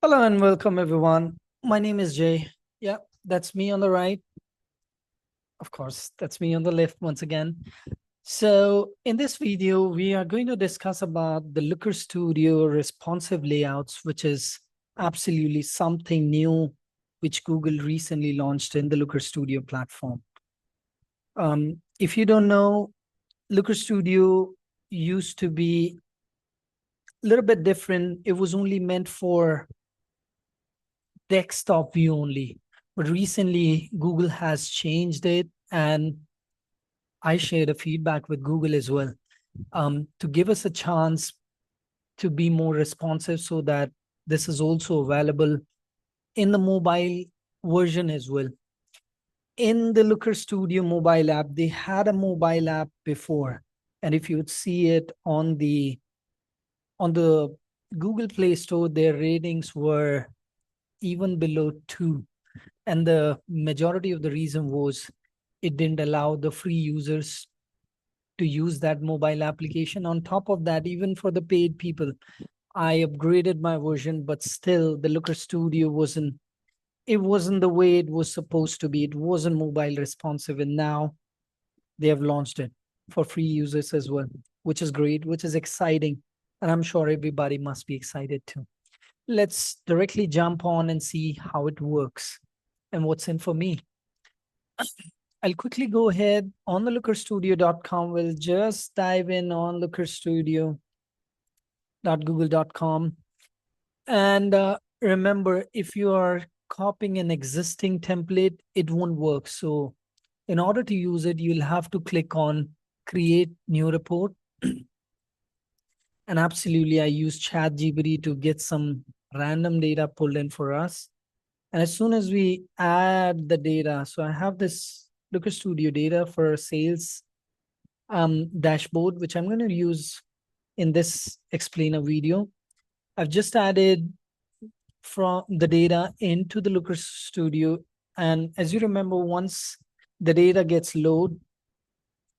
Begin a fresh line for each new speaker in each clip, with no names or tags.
Hello and welcome everyone. My name is Jay. Yeah, that's me on the right. Of course, that's me on the left once again. So in this video, we are going to discuss about the Looker Studio responsive layouts, which is absolutely something new, which Google recently launched in the Looker Studio platform. If you don't know, Looker Studio used to be a little bit different. It was only meant for desktop view only. But recently, Google has changed it, and I shared a feedback with Google as well to give us a chance to be more responsive so that this is also available in the mobile version as well. In the Looker Studio mobile app, they had a mobile app before, and if you would see it on the Google Play Store, their ratings were even below 2. And the majority of the reason was it didn't allow the free users to use that mobile application. On top of that, even for the paid people, I upgraded my version, but still the Looker Studio wasn't the way it was supposed to be. It wasn't mobile responsive. And now they have launched it for free users as well, which is great, which is exciting. And I'm sure everybody must be excited too. Let's directly jump on and see how it works and what's in for me. I'll quickly go ahead on the lookerstudio.com. We'll just dive in on lookerstudio.google.com. And remember, if you are copying an existing template, it won't work. So in order to use it, you'll have to click on create new report. And absolutely, I use ChatGPT to get some random data pulled in for us. And as soon as we add the data, so I have this Looker Studio data for sales dashboard, which I'm going to use in this explainer video. I've just added from the data into the Looker Studio. And as you remember, once the data gets loaded,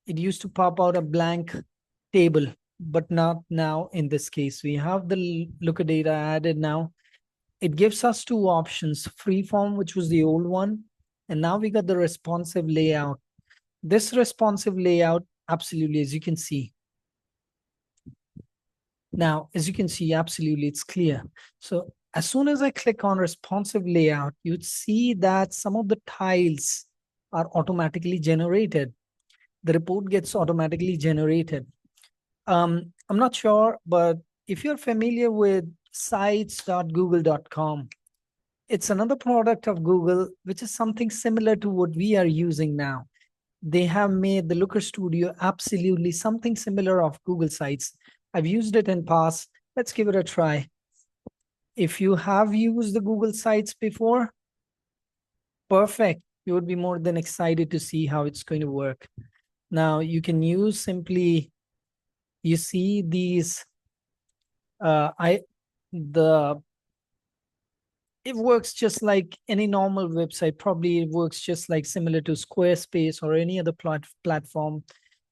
it used to pop out a blank table, but not now in this case. We have the Looker data added now. It gives us two options, freeform, which was the old one, and now we got the responsive layout. This responsive layout, absolutely, as you can see. Now, as you can see, absolutely, it's clear. So as soon as I click on responsive layout, you'd see that some of the tiles are automatically generated. The report gets automatically generated. I'm not sure, but if you're familiar with sites.google.com, it's another product of Google, which is something similar to what we are using now. They have made the Looker Studio absolutely something similar of Google Sites. I've used it in past. Let's give it a try. If you have used the Google Sites before, perfect. You would be more than excited to see how it's going to work. Now you can use simply, you see these, it works just like any normal website. Probably it works just like similar to Squarespace or any other platform,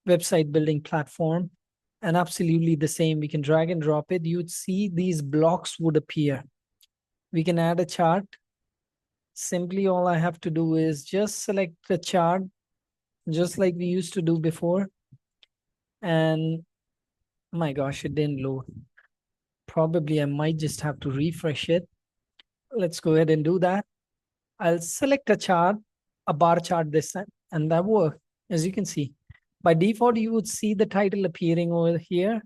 website building platform. And absolutely the same. We can drag and drop it. You'd see these blocks would appear. We can add a chart. Simply all I have to do is just select the chart, just like we used to do before. And my gosh, it didn't load. Probably I might just have to refresh it. Let's go ahead and do that. I'll select a chart, a bar chart this time, and that worked. As you can see, by default, you would see the title appearing over here.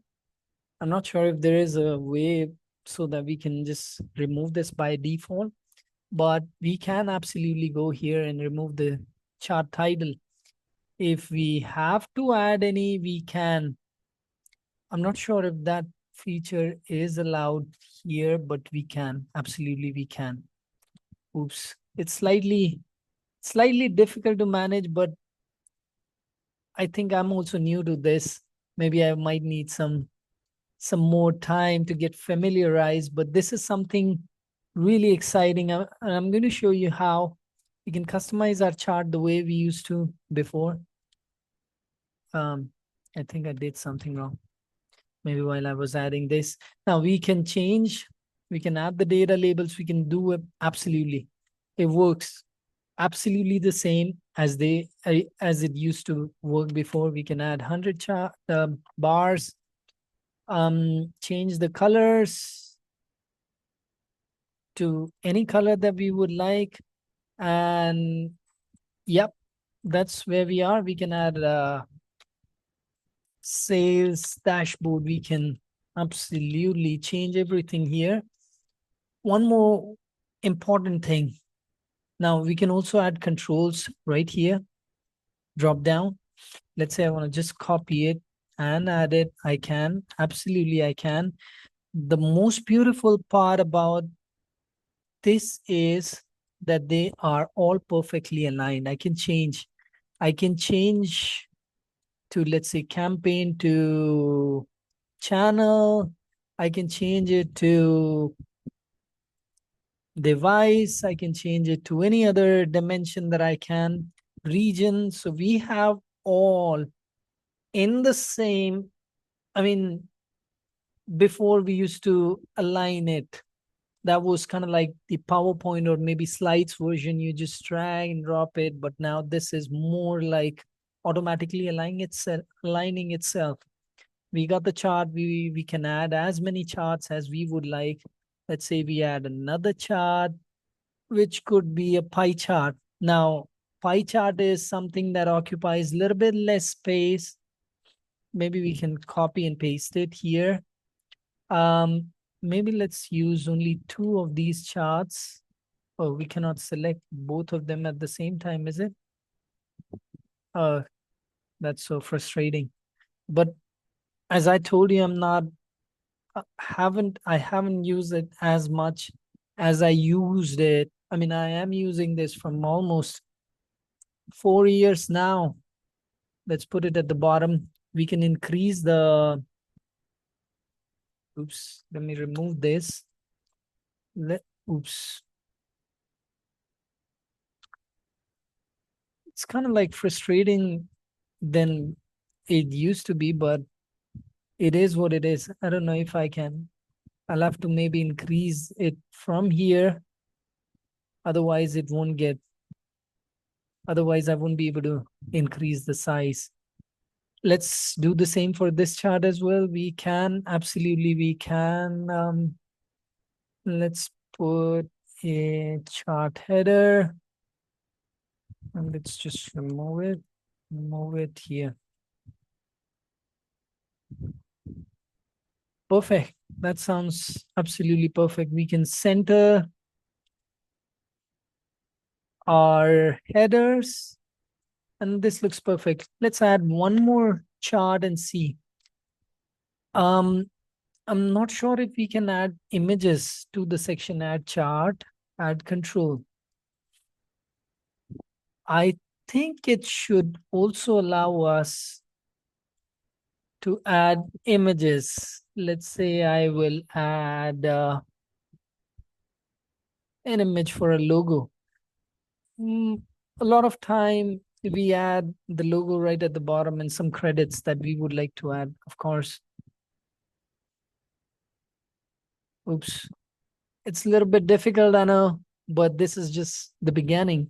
I'm not sure if there is a way so that we can just remove this by default, but we can absolutely go here and remove the chart title. If we have to add any, we can. I'm not sure if that feature is allowed here, but we can. Absolutely, we can. Oops. It's slightly difficult to manage, but I think I'm also new to this. Maybe I might need some more time to get familiarized, but this is something really exciting. And I'm going to show you how we can customize our chart the way we used to before. I think I did something wrong. Maybe while I was adding this. Now we can change We can add the data labels. We can do it absolutely. It works absolutely the same as as it used to work before. We can add 100 bars, change the colors to any color that we would like. And yep, that's where we are. We can add a sales dashboard. We can absolutely change everything here. One more important thing. Now we can also add controls right here, drop down. Let's say I want to just copy it and add it. I can, absolutely I can. The most beautiful part about this is that they are all perfectly aligned. I can change to, let's say, campaign to channel. I can change it to device. I can change it to any other dimension that I can, region. So we have all in the same, I mean, before we used to align it. That was kind of like the PowerPoint or maybe slides version. You just drag and drop it. But now this is more like automatically aligning itself. We got the chart. We can add as many charts as we would like. Let's say we add another chart, which could be a pie chart. Now, pie chart is something that occupies a little bit less space. Maybe we can copy and paste it here. Maybe let's use only two of these charts. Oh, we cannot select both of them at the same time, is it? Uh, that's so frustrating. But as I told you, I'm not I haven't used it as much as I used it. I mean, I am using this from almost 4 years now. Let's put it at the bottom. We can increase the, oops, let me remove this. Oops. It's kind of like frustrating than it used to be, but it is what it is. I don't know if I can. I'll have to maybe increase it from here. Otherwise, otherwise I won't be able to increase the size. Let's do the same for this chart as well. We can, absolutely we can. Let's put a chart header and let's just remove it here. Perfect. That sounds absolutely perfect. We can center our headers and this looks perfect. Let's add one more chart and see. I'm not sure if we can add images to the section add chart, add control. I think it should also allow us to add images. Let's say I will add an image for a logo. A lot of time we add the logo right at the bottom and some credits that we would like to add, of course. Oops. It's a little bit difficult, I know, but this is just the beginning.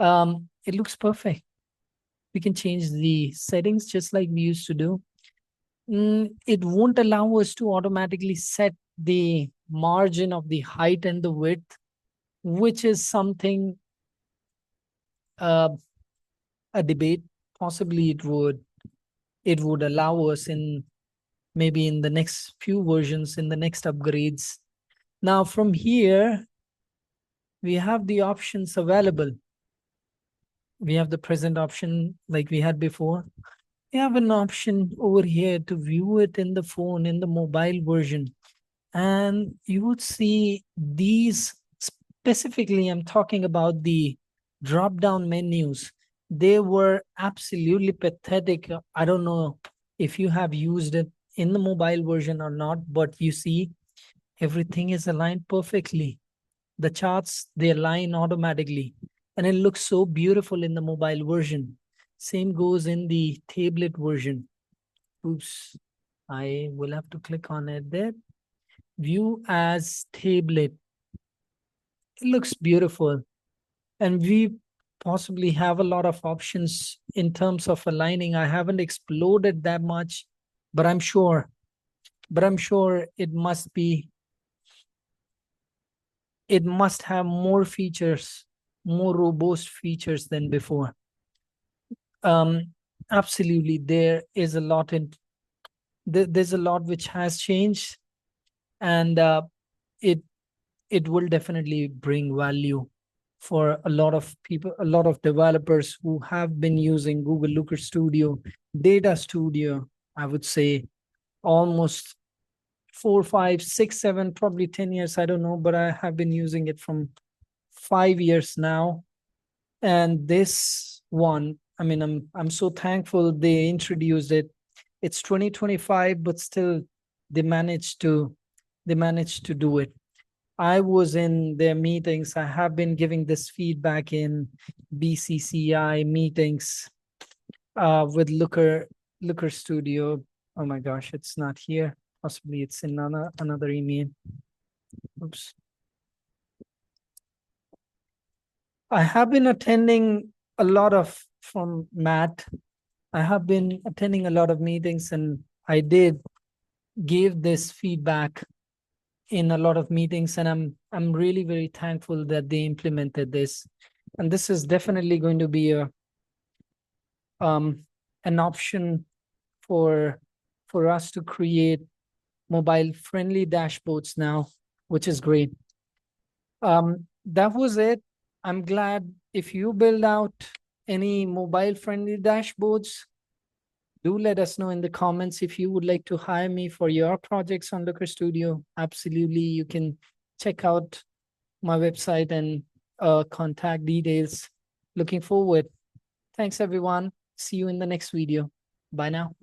It looks perfect. We can change the settings just like we used to do. It won't allow us to automatically set the margin of the height and the width, which is something, uh, a debate. Possibly it would allow us in maybe in the next few versions, in the next upgrades. Now from here, we have the options available. We have the present option like we had before. We have an option over here to view it in the phone, in the mobile version. And you would see these specifically, I'm talking about the drop down menus. They were absolutely pathetic. I don't know if you have used it in the mobile version or not, but you see everything is aligned perfectly. The charts, they align automatically and it looks so beautiful in the mobile version. Same goes in the tablet version. Oops, I will have to click on it there. view as tablet. It looks beautiful. And we possibly have a lot of options in terms of aligning. I haven't explored it that much, but I'm sure it must have more features, more robust features than before. Um, Absolutely, there's a lot which has changed, and it it will definitely bring value for a lot of people, a lot of developers who have been using Google Looker Studio, Data Studio, I would say almost 4, 5, 6, 7, probably 10 years. I don't know, but I have been using it from 5 years now. And this one, I mean, I'm so thankful they introduced it. It's 2025, but still they managed to they managed to do it. I was in their meetings. I have been giving this feedback in BCCI meetings with Looker Studio. Oh my gosh, it's not here. Possibly it's in another email. Oops. I have been attending a lot of from Matt. I have been attending a lot of meetings, and I did give this feedback in a lot of meetings, and I'm really very thankful that they implemented this. And this is definitely going to be a an option for us to create mobile friendly dashboards now, which is great. That was it. I'm glad. If you build out any mobile friendly dashboards, do let us know in the comments. If you would like to hire me for your projects on Looker Studio, absolutely, you can check out my website and contact details. Looking forward. Thanks, everyone. See you in the next video. Bye now.